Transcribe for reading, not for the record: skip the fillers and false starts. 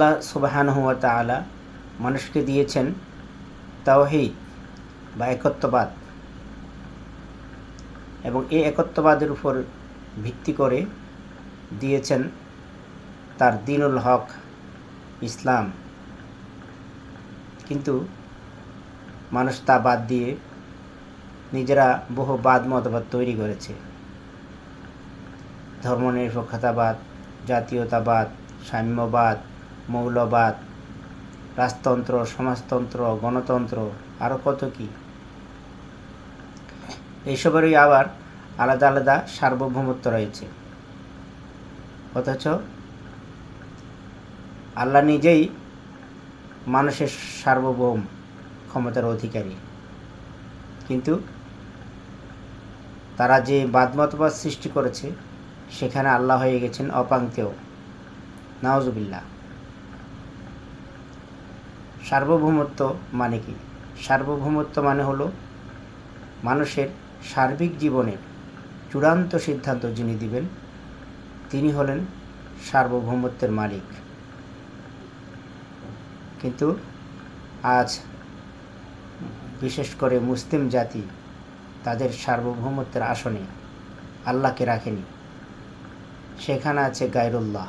আল্লাহ সুবহানাহু ওয়া তাআলা মানুষকে দিয়েছেন তাওহীদ বা একত্ববাদ, এবং এই একত্ববাদের উপর ভিত্তি করে দিয়েছেন তার দ্বীনুল হক ইসলাম। কিন্তু মানুষ তা বাদ দিয়ে নিজেরা বহু বাদ মতবাদ তৈরি করেছে। ধর্মনিরপেক্ষতাবাদ, জাতীয়তাবাদ, সাম্যবাদ, মৌলবাদ, রাজতন্ত্র, সমাজতন্ত্র, গণতন্ত্র, আরও কত কি। এইসবেরই আবার আলাদা আলাদা সার্বভৌমত্ব রয়েছে, অথচ আল্লাহ নিজেই মানুষের সার্বভৌম ক্ষমতার অধিকারী। কিন্তু তারা যে বাদমতবাদ সৃষ্টি করেছে সেখানে আল্লাহ হয়ে গেছেন অপাঙ্ক্তেয়। নাউজুবিল্লাহ। সার্বভৌমত্ব মানে কি? সার্বভৌমত্ব মানে হলো মানুষের সার্বিক জীবনের চূড়ান্ত সিদ্ধান্ত যিনি দিবেন তিনি হলেন সার্বভৌমত্বের মালিক। কিন্তু আজ বিশেষ করে মুসলিম জাতি তাদের সার্বভৌমত্বের আসনে আল্লাহকে রাখেনি, সেখানে আছে গায়রুল্লাহ।